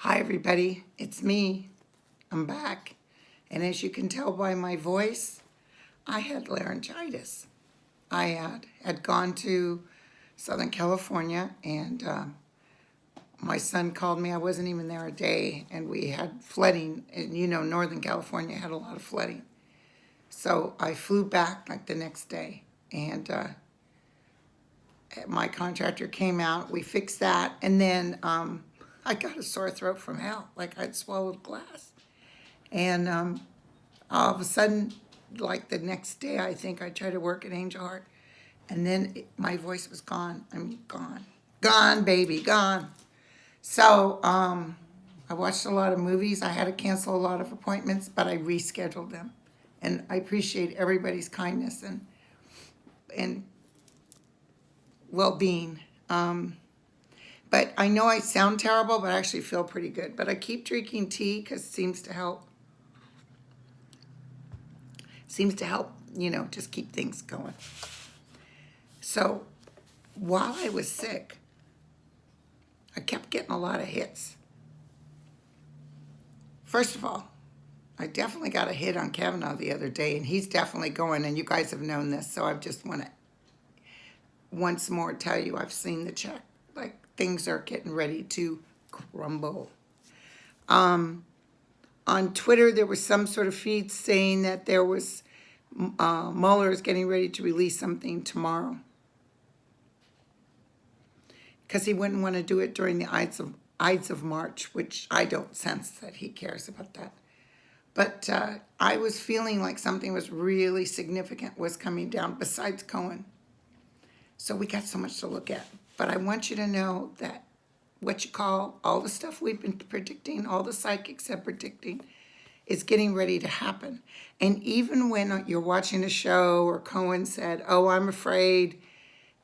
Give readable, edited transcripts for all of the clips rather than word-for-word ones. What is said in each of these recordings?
Hi everybody, it's me. I'm back. And as you can tell by my voice, I had laryngitis. I had gone to Southern California and my son called me. I wasn't even there a day and we had flooding. And you know, Northern California had a lot of flooding. So I flew back like the next day and my contractor came out. We fixed that and then I got a sore throat from hell, like I'd swallowed glass. And all of a sudden, like the next day, I think I tried to work at Angel Heart, and then my voice was gone. I mean, gone. Gone, baby, gone. So I watched a lot of movies. I had to cancel a lot of appointments, but I rescheduled them. And I appreciate everybody's kindness and well-being. But I know I sound terrible, but I actually feel pretty good. But I keep drinking tea because it seems to help. Seems to help, you know, just keep things going. So while I was sick, I kept getting a lot of hits. First of all, I definitely got a hit on Kavanaugh the other day, and he's definitely going, and you guys have known this, so I just want to once more tell you I've seen the check. Like, things are getting ready to crumble. On Twitter, there was some sort of feed saying that there was Mueller is getting ready to release something tomorrow because he wouldn't want to do it during the Ides of March, which I don't sense that he cares about that. But I was feeling like something was really significant was coming down besides Coen. So we got so much to look at. But I want you to know that what you call all the stuff we've been predicting, all the psychics have predicting, is getting ready to happen. And even when you're watching a show or Coen said, oh, I'm afraid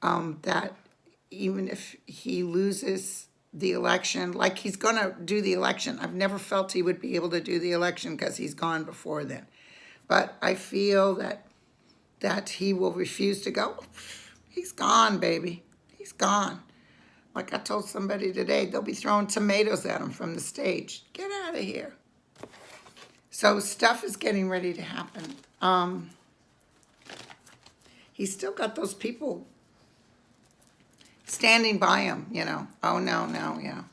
that even if he loses the election, like he's going to do the election. I've never felt he would be able to do the election because he's gone before then. But I feel that he will refuse to go. He's gone, baby. He's gone. Like I told somebody today, they'll be throwing tomatoes at him from the stage. Get out of here. So stuff is getting ready to happen. He's still got those people standing by him, you know. Oh, no, yeah.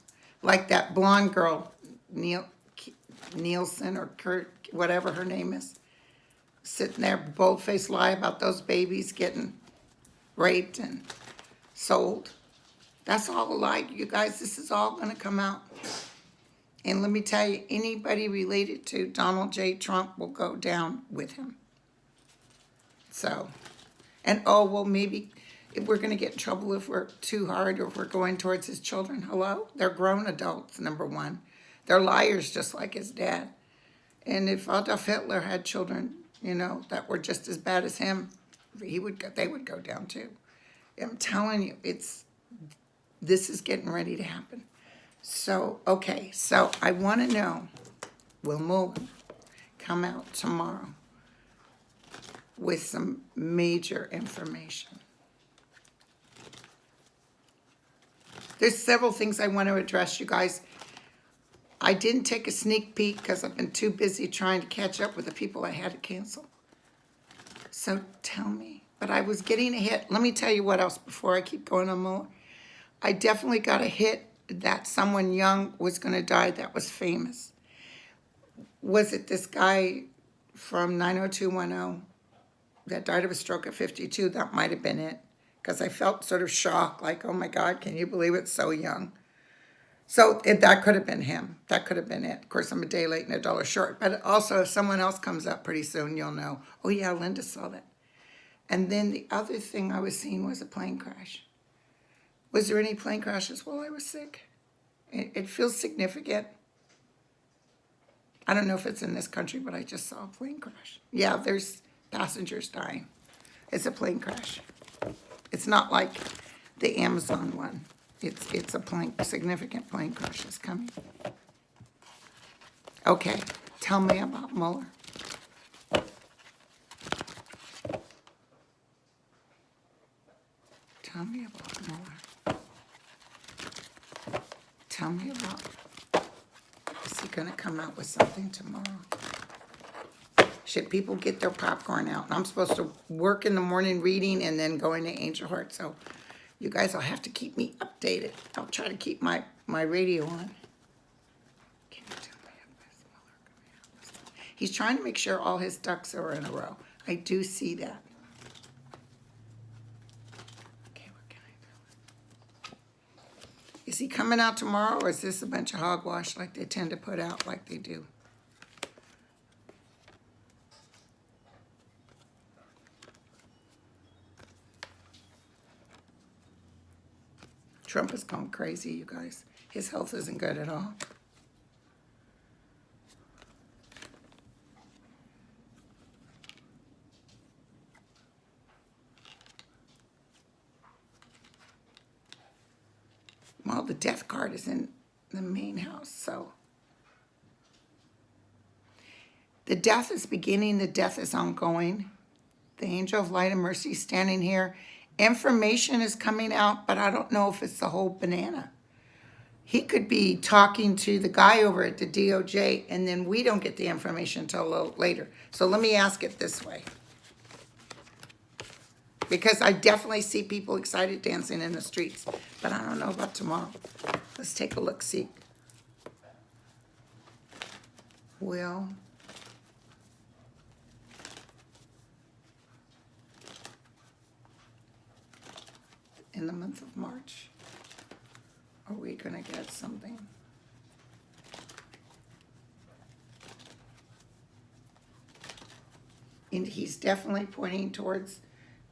Like that blonde girl, Nielsen or Kurt, whatever her name is, sitting there, bold-faced lie about those babies getting raped and sold. That's all a lie, you guys. This is all going to come out. And let me tell you, anybody related to Donald J. Trump will go down with him. So, and oh, well, maybe we're going to get in trouble if we're too hard or if we're going towards his children. Hello? They're grown adults, number one. They're liars just like his dad. And if Adolf Hitler had children, you know, that were just as bad as him, they would go down too. I'm telling you, this is getting ready to happen. So, okay, so I want to know, will Mueller come out tomorrow with some major information? There's several things I want to address, you guys. I didn't take a sneak peek because I've been too busy trying to catch up with the people I had to cancel. So tell me. But I was getting a hit. Let me tell you what else before I keep going on Mueller. I definitely got a hit that someone young was going to die that was famous. Was it this guy from 90210 that died of a stroke at 52? That might have been it. Because I felt sort of shocked, like, oh my God, can you believe it's so young? So that could have been him. That could have been it. Of course, I'm a day late and $1 short. But also, if someone else comes up pretty soon, you'll know, oh yeah, Linda saw that. And then the other thing I was seeing was a plane crash. Was there any plane crashes while I was sick? It feels significant. I don't know if it's in this country, but I just saw a plane crash. Yeah, there's passengers dying. It's a plane crash. It's not like the Amazon one. It's a significant plane crash is coming. Okay, tell me about Mueller. Tell me about Mueller. Tell me about, is he gonna come out with something tomorrow? Should people get their popcorn out? I'm supposed to work in the morning reading and then going to Angel Heart, so you guys will have to keep me updated. I'll try to keep my radio on. Can you tell me if Miss Mueller coming out with something? He's trying to make sure all his ducks are in a row. I do see that. Okay, what can I do? Is he coming out tomorrow, or is this a bunch of hogwash like they tend to put out like they do? Trump is going crazy, you guys. His health isn't good at all. Well, the death card is in the main house, so. The death is beginning, the death is ongoing. The angel of light and mercy is standing here. Information is coming out, but I don't know if it's the whole banana. He could be talking to the guy over at the DOJ, and then we don't get the information until a little later. So let me ask it this way. Because I definitely see people excited dancing in the streets, but I don't know about tomorrow. Let's take a look, see. Well, in the month of March, are we going to get something? And he's definitely pointing towards,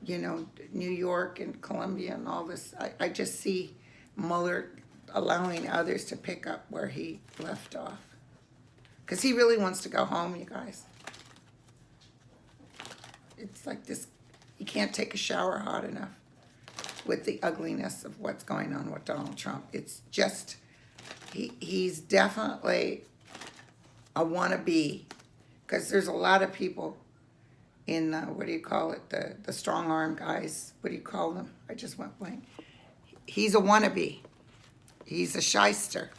you know, New York and Columbia and all this. I just see Mueller allowing others to pick up where he left off. Because he really wants to go home, you guys. It's like this, he can't take a shower hot enough with the ugliness of what's going on with Donald Trump. It's just, he's definitely a wannabe, because there's a lot of people in, what do you call it, the strong arm guys, what do you call them? I just went blank. He's a wannabe. He's a shyster.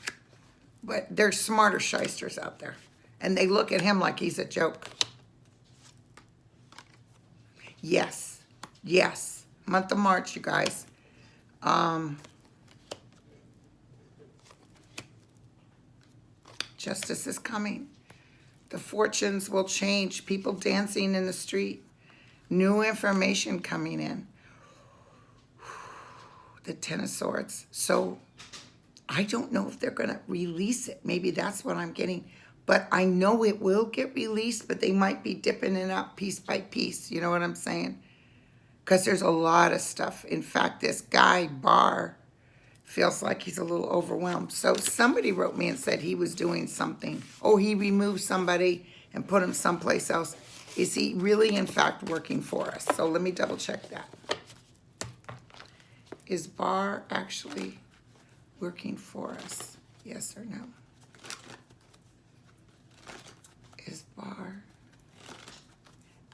But there's smarter shysters out there, and they look at him like he's a joke. Yes, yes. Month of March, you guys. Justice is coming. The fortunes will change. People dancing in the street. New information coming in. The Ten of Swords. So I don't know if they're going to release it. Maybe that's what I'm getting. But I know it will get released, but they might be dipping it out piece by piece. You know what I'm saying? Because there's a lot of stuff. In fact, this guy, Barr, feels like he's a little overwhelmed. So somebody wrote me and said he was doing something. Oh, he removed somebody and put him someplace else. Is he really, in fact, working for us? So let me double check that. Is Barr actually working for us? Yes or no? Is Barr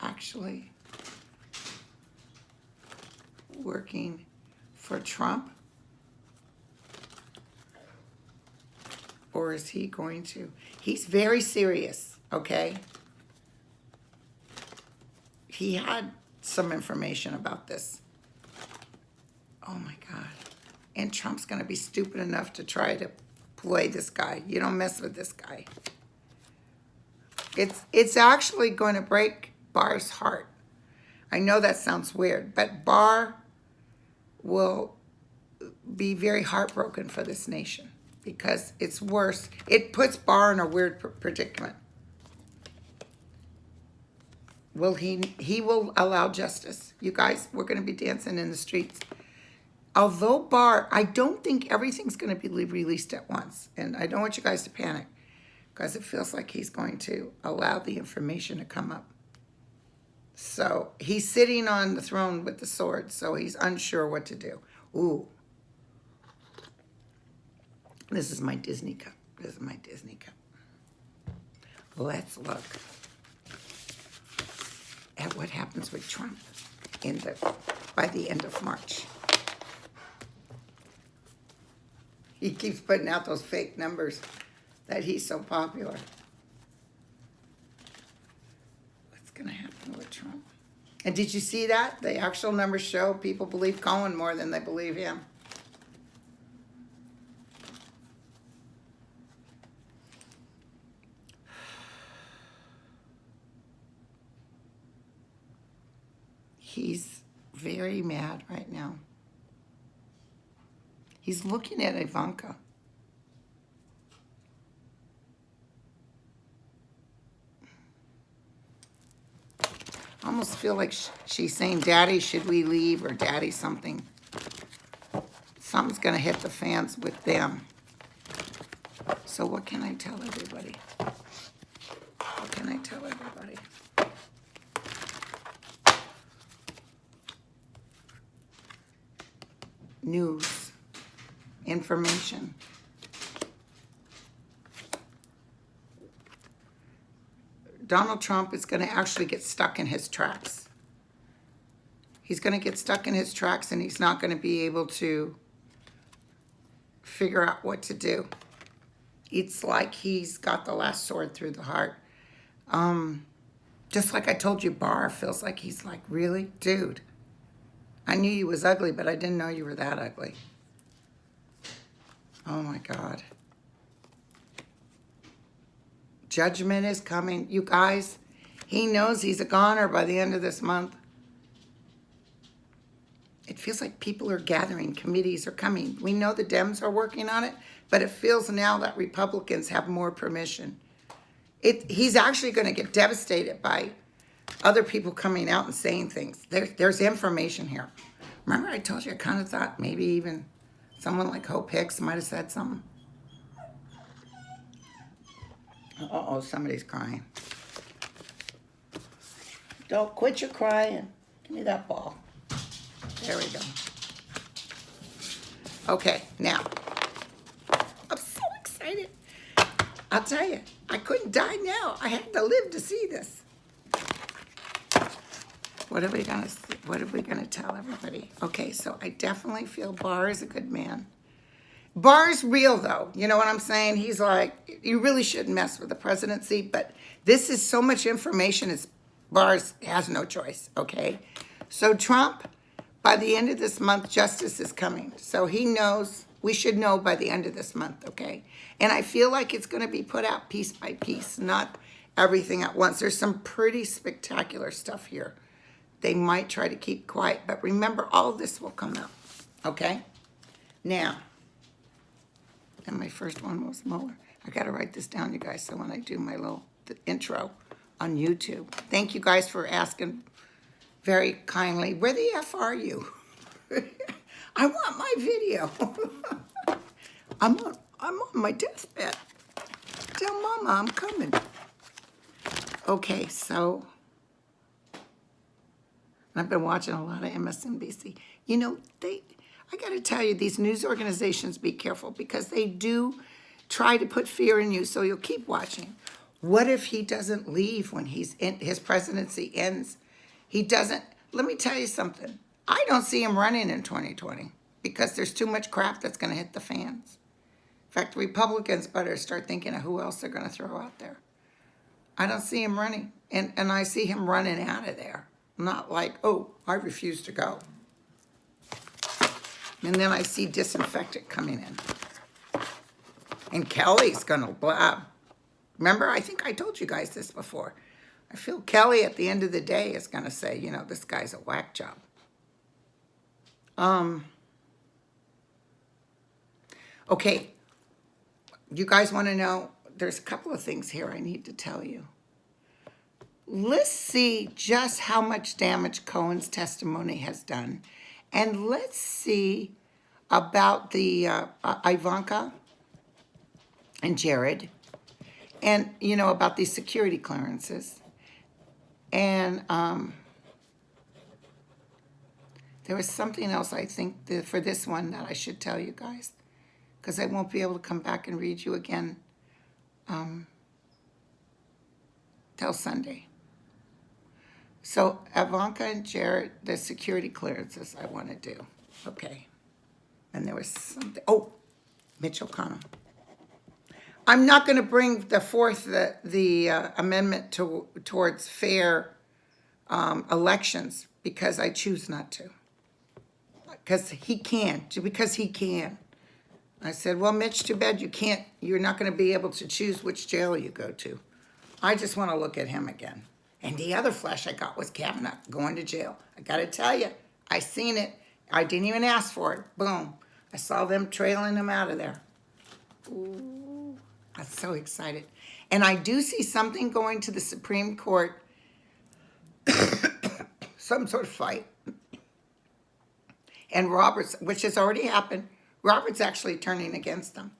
actually working for Trump? Or is he going to? He's very serious, okay? He had some information about this. Oh my God. And Trump's going to be stupid enough to try to play this guy. You don't mess with this guy. It's actually going to break Barr's heart. I know that sounds weird, but Barr will be very heartbroken for this nation, because it's worse. It puts Barr in a weird predicament. Will he will allow justice. You guys, we're going to be dancing in the streets. although Barr, I don't think everything's going to be released at once. And I don't want you guys to panic because it feels like he's going to allow the information to come up. So he's sitting on the throne with the sword, so he's unsure what to do. Ooh. This is my Disney cup. This is my Disney cup. Let's look at what happens with Trump by the end of March. He keeps putting out those fake numbers that he's so popular. What's going to happen with Trump? And did you see that? The actual numbers show people believe Coen more than they believe him. He's very mad right now. He's looking at Ivanka. I almost feel like she's saying, Daddy, should we leave? Or Daddy, something. Something's going to hit the fans with them. So what can I tell everybody? What can I tell everybody? News, information. Donald Trump is going to actually get stuck in his tracks. He's going to get stuck in his tracks and he's not going to be able to figure out what to do. It's like he's got the last sword through the heart. Just like I told you, Barr feels like he's like, really? Dude. I knew you was ugly, but I didn't know you were that ugly. Oh, my God. Judgment is coming. You guys, he knows he's a goner by the end of this month. It feels like people are gathering. Committees are coming. We know the Dems are working on it, but it feels now that Republicans have more permission. He's actually going to get devastated by other people coming out and saying things. There's information here. Remember I told you I kind of thought maybe even someone like Hope Hicks might have said something. Uh-oh, somebody's crying. Don't quit your crying. Give me that ball. There we go. Okay, now. I'm so excited. I'll tell you, I couldn't die now. I had to live to see this. What are we gonna tell everybody? Okay, so I definitely feel Barr is a good man. Barr's real though, you know what I'm saying? He's like, you really shouldn't mess with the presidency, but this is so much information, Barr has no choice, okay? So Trump, by the end of this month, justice is coming. So he knows, we should know by the end of this month, okay? And I feel like it's gonna be put out piece by piece, not everything at once. There's some pretty spectacular stuff here. They might try to keep quiet, but remember, all of this will come out, okay? Now, and my first one was Mueller. I got to write this down, you guys, so when I do my little intro on YouTube. Thank you guys for asking very kindly, where the F are you? I want my video. I'm on my deathbed. Tell Mama I'm coming. Okay, so I've been watching a lot of MSNBC. You know, I got to tell you, these news organizations, be careful because they do try to put fear in you, so you'll keep watching. What if he doesn't leave when his presidency ends? He doesn't. Let me tell you something. I don't see him running in 2020 because there's too much crap that's going to hit the fans. In fact, Republicans better start thinking of who else they're going to throw out there. I don't see him running, and I see him running out of there. Not like, oh, I refuse to go. And then I see disinfectant coming in. And Kelly's going to blab. Remember, I think I told you guys this before. I feel Kelly at the end of the day is going to say, you know, this guy's a whack job. Okay. You guys want to know? There's a couple of things here I need to tell you. Let's see just how much damage Coen's testimony has done. And let's see about the Ivanka and Jared, and about these security clearances. And there was something else, I think, for this one that I should tell you guys, because I won't be able to come back and read you again till Sunday. So Ivanka and Jared, the security clearances I want to do. Okay. And there was something. Oh, Mitch O'Connell. I'm not going to bring the amendment towards fair elections because I choose not to. Because he can. I said, well, Mitch, too bad you can't. You're not going to be able to choose which jail you go to. I just want to look at him again. And the other flash I got was Kavanaugh going to jail. I got to tell you, I seen it. I didn't even ask for it. Boom. I saw them trailing him out of there. Ooh, I'm so excited. And I do see something going to the Supreme Court, some sort of fight. And Roberts, which has already happened, Roberts actually turning against them.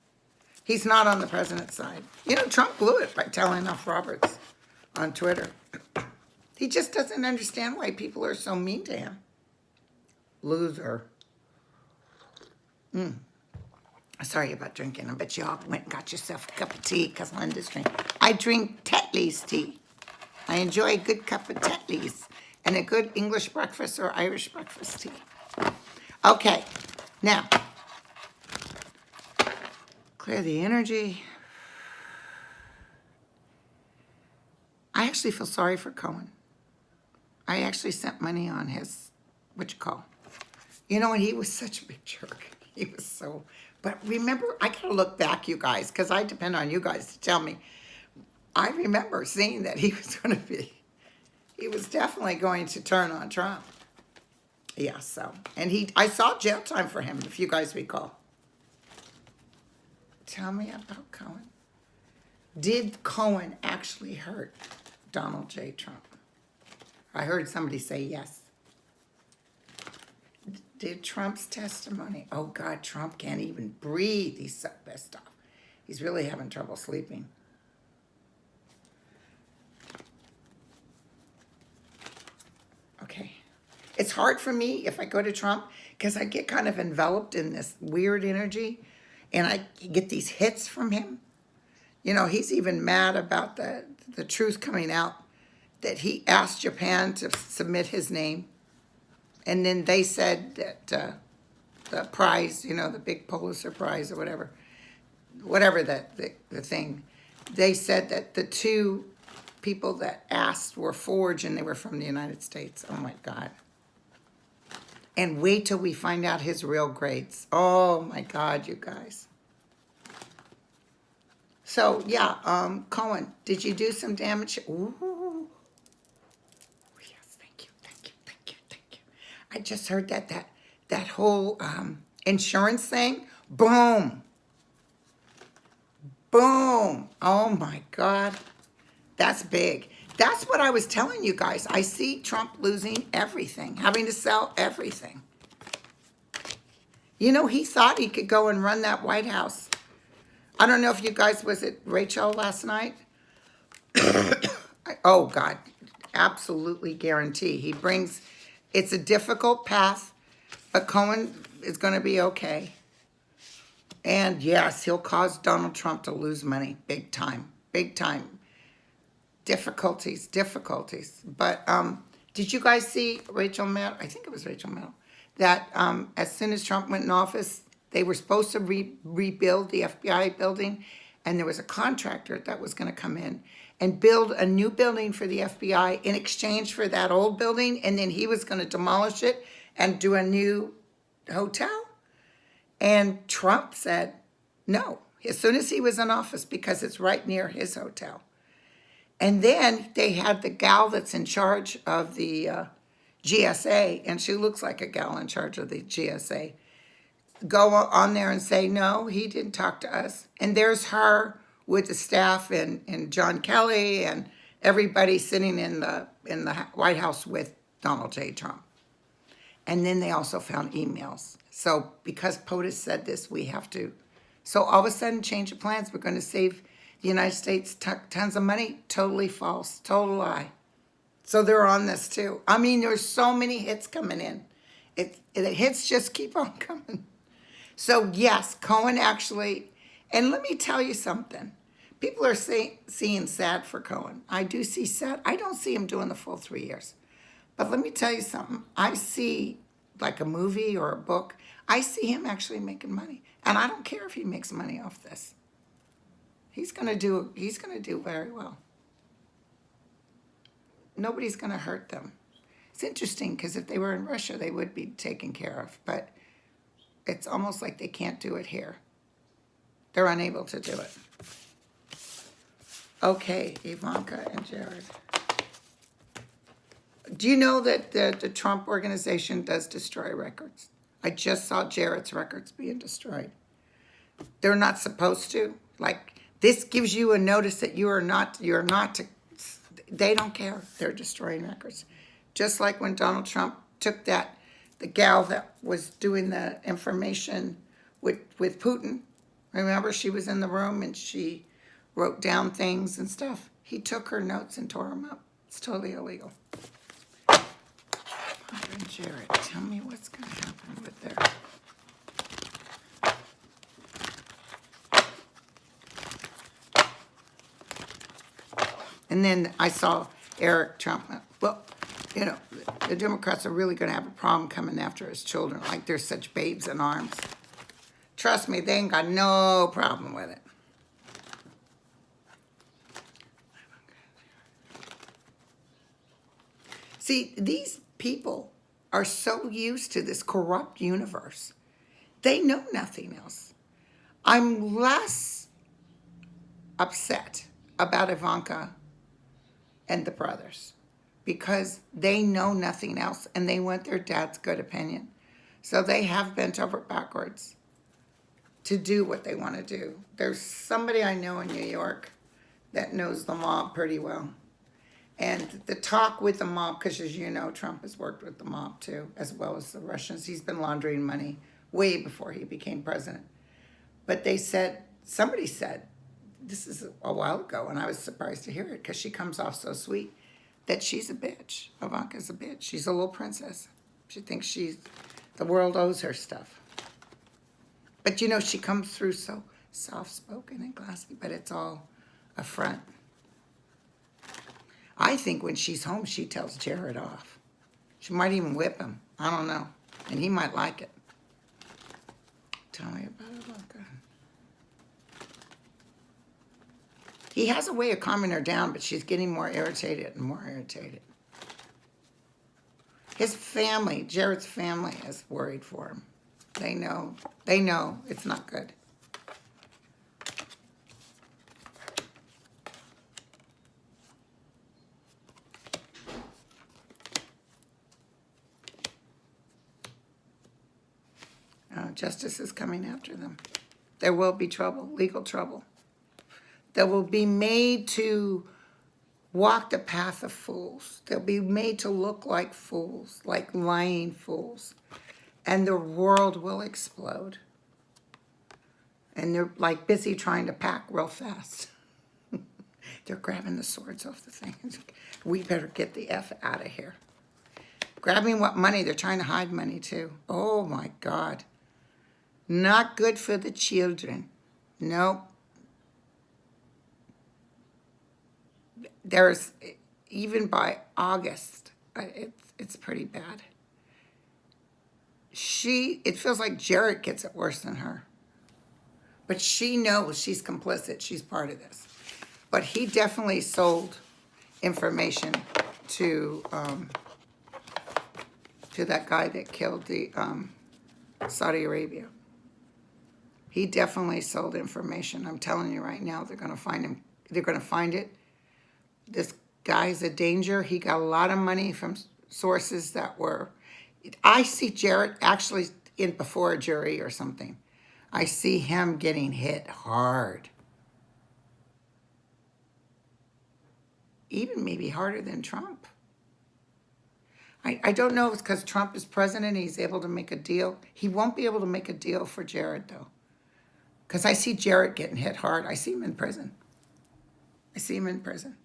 He's not on the president's side. Trump blew it by telling off Roberts on Twitter. He just doesn't understand why people are so mean to him. Loser. Sorry about drinking. I bet you all went and got yourself a cup of tea because Linda's drinking. I drink Tetley's tea. I enjoy a good cup of Tetley's and a good English breakfast or Irish breakfast tea. Okay, now, clear the energy. I actually feel sorry for Coen. I actually sent money on his, and he was such a big jerk. He was so, but remember, I gotta look back, you guys, because I depend on you guys to tell me. I remember seeing that he was definitely going to turn on Trump. Yeah, so, and I saw jail time for him, if you guys recall. Tell me about Coen. Did Coen actually hurt Donald J. Trump? I heard somebody say yes. Did Trump's testimony? Oh, God, Trump can't even breathe. He's so pissed off. He's really having trouble sleeping. Okay. It's hard for me if I go to Trump because I get kind of enveloped in this weird energy and I get these hits from him. He's even mad about the truth coming out that he asked Japan to submit his name. And then they said that the prize, the big Pulitzer Prize or whatever the thing, they said that the two people that asked were forged and they were from the United States. Oh, my God. And wait till we find out his real grades. Oh, my God, you guys. So, yeah, Coen, did you do some damage? Ooh. Yes, thank you. I just heard that whole insurance thing. Boom. Boom. Oh, my God. That's big. That's what I was telling you guys. I see Trump losing everything, having to sell everything. He thought he could go and run that White House. I don't know if you guys, was it Rachel last night? Oh, God, absolutely guarantee. It's a difficult path, but Coen is going to be okay. And yes, he'll cause Donald Trump to lose money big time. Difficulties. But did you guys see Rachel Maddow? I think it was Rachel Maddow. That as soon as Trump went in office, they were supposed to rebuild the FBI building, and there was a contractor that was going to come in and build a new building for the FBI in exchange for that old building, and then he was going to demolish it and do a new hotel. And Trump said no, as soon as he was in office, because it's right near his hotel. And then they had the gal that's in charge of the GSA, and she looks like a gal in charge of the GSA, go on there and say, no, he didn't talk to us. And there's her with the staff and John Kelly and everybody sitting in the White House with Donald J. Trump. And then they also found emails So because POTUS said this, we have to. So all of a sudden, change of plans. We're going to save the United States tons of money. Totally false. Total lie. So they're on this too. I mean, there's so many hits coming in. The hits just keep on coming. So yes, Coen actually, and let me tell you something. People are seeing sad for Coen. I do see sad. I don't see him doing the full 3 years. But let me tell you something. I see like a movie or a book. I see him actually making money. And I don't care if he makes money off this. He's gonna do very well. Nobody's gonna hurt them. It's interesting because if they were in Russia, they would be taken care of. But it's almost like they can't do it here. They're unable to do it. Okay, Ivanka and Jared. Do you know that the Trump organization does destroy records? I just saw Jared's records being destroyed. They're not supposed to. Like, this gives you a notice that you're not to, they don't care. They're destroying records. Just like when Donald Trump took the gal that was doing the information with Putin. Remember, she was in the room and she wrote down things and stuff. He took her notes and tore them up. It's totally illegal. And Jared, tell me what's going to happen with their... And then I saw Eric Trump. Well, you know, the Democrats are really going to have a problem coming after his children. Like they're such babes in arms. Trust me, they ain't got no problem with it. See, these people are so used to this corrupt universe. They know nothing else. I'm less upset about Ivanka and the brothers because they know nothing else and they want their dad's good opinion. So they have bent over backwards to do what they want to do. There's somebody I know in New York that knows the mob pretty well. And the talk with the mob, because as you know, Trump has worked with the mob too, as well as the Russians. He's been laundering money way before he became president. But somebody said, this is a while ago, and I was surprised to hear it because she comes off so sweet, that she's a bitch. Ivanka's a bitch. She's a little princess. She thinks the world owes her stuff. But you know, she comes through so soft-spoken and classy, but it's all a front. I think when she's home, she tells Jared off. She might even whip him. I don't know. And he might like it. Tell me about Ivanka. He has a way of calming her down, but she's getting more irritated and more irritated. His family, Jared's family, is worried for him. They know it's not good. Justice is coming after them. There will be trouble, legal trouble. They will be made to walk the path of fools. They'll be made to look like fools, like lying fools. And the world will explode. And they're like busy trying to pack real fast. They're grabbing the swords off the things. We better get the F out of here. Grabbing what money? They're trying to hide money too. Oh my God. Not good for the children. Nope. There's, even by August, it's pretty bad. It feels like Jared gets it worse than her. But she knows she's complicit. She's part of this. But he definitely sold information to that guy that killed the Saudi Arabia. He definitely sold information. I'm telling you right now, they're going to find him. They're going to find it. This guy's a danger. He got a lot of money from sources that were... I see Jared actually in before a jury or something. I see him getting hit hard. Even maybe harder than Trump. I don't know if it's because Trump is president, he's able to make a deal. He won't be able to make a deal for Jared, though. Because I see Jared getting hit hard. I see him in prison. I see him in prison.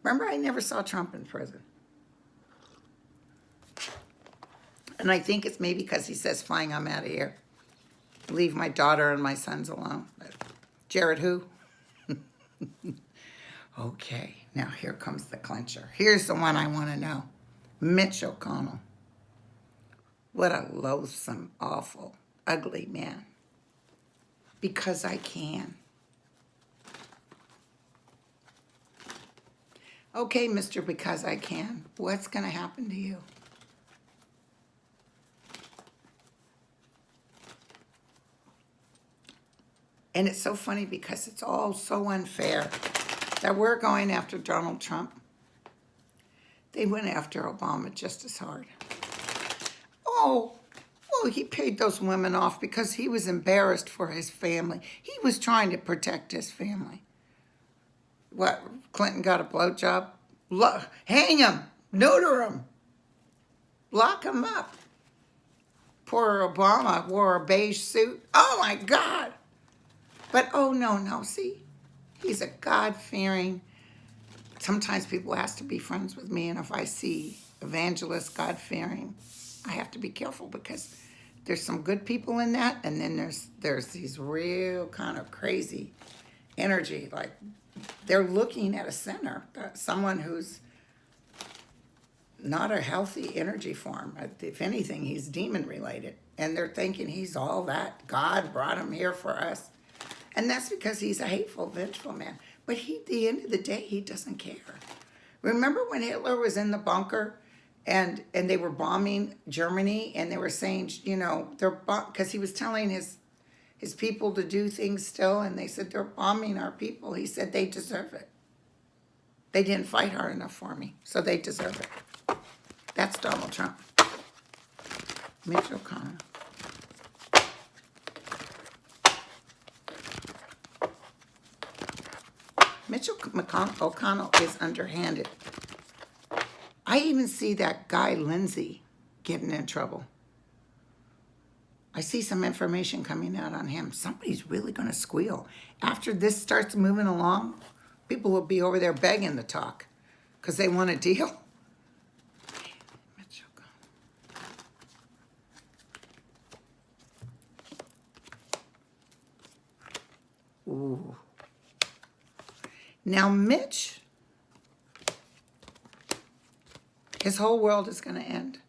Remember, I never saw Trump in prison. And I think it's maybe because he says, fine, I'm out of here. Leave my daughter and my sons alone. Jared who? Okay, now here comes the clincher. Here's the one I want to know. Mitch O'Connell. What a loathsome, awful, ugly man. Because I can. Okay, Mr. Because I Can, what's going to happen to you? And it's so funny because it's all so unfair that we're going after Donald Trump. They went after Obama just as hard. Oh, well, he paid those women off because he was embarrassed for his family. He was trying to protect his family. What, Clinton got a blowjob? Hang him, neuter him, lock him up. Poor Obama wore a beige suit. Oh my God. But oh no, see, he's a God-fearing. Sometimes people ask to be friends with me, and if I see evangelist God-fearing, I have to be careful because there's some good people in that, and then there's these real kind of crazy energy, like they're looking at a sinner, someone who's not a healthy energy form. If anything, he's demon-related, and they're thinking he's all that. God brought him here for us. And that's because he's a hateful, vengeful man. But at the end of the day, he doesn't care. Remember when Hitler was in the bunker and they were bombing Germany and they were saying, you know, because he was telling his people to do things still, and they said, they're bombing our people. He said, they deserve it. They didn't fight hard enough for me, so they deserve it. That's Donald Trump. Mitch O'Connell. Mitch O'Connell is underhanded. I even see that guy, Lindsay, getting in trouble. I see some information coming out on him. Somebody's really going to squeal. After this starts moving along, people will be over there begging to talk because they want a deal. Mitch O'Connell. Ooh. Now, Mitch, his whole world is going to end.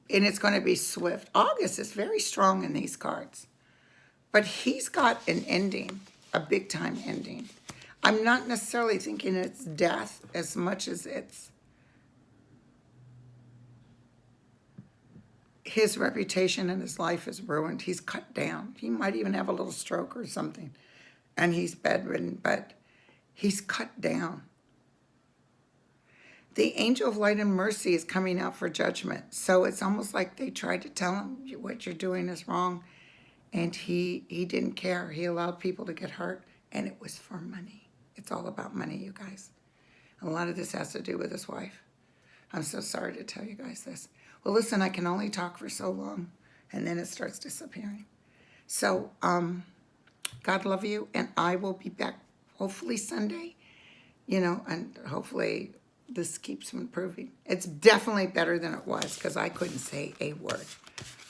And it's going to be swift. August is very strong in these cards. But he's got an ending, a big-time ending. I'm not necessarily thinking it's death as much as it's his reputation and his life is ruined. He's cut down. He might even have a little stroke or something. And he's bedridden, but he's cut down. The angel of light and mercy is coming out for judgment. So it's almost like they tried to tell him what you're doing is wrong. And he didn't care. He allowed people to get hurt. And it was for money. It's all about money, you guys. A lot of this has to do with his wife. I'm so sorry to tell you guys this. Well, listen, I can only talk for so long. And then it starts disappearing. So, God love you, and I will be back hopefully Sunday, you know, and hopefully this keeps improving. It's definitely better than it was because I couldn't say a word.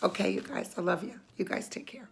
Okay, you guys, I love you. You guys take care.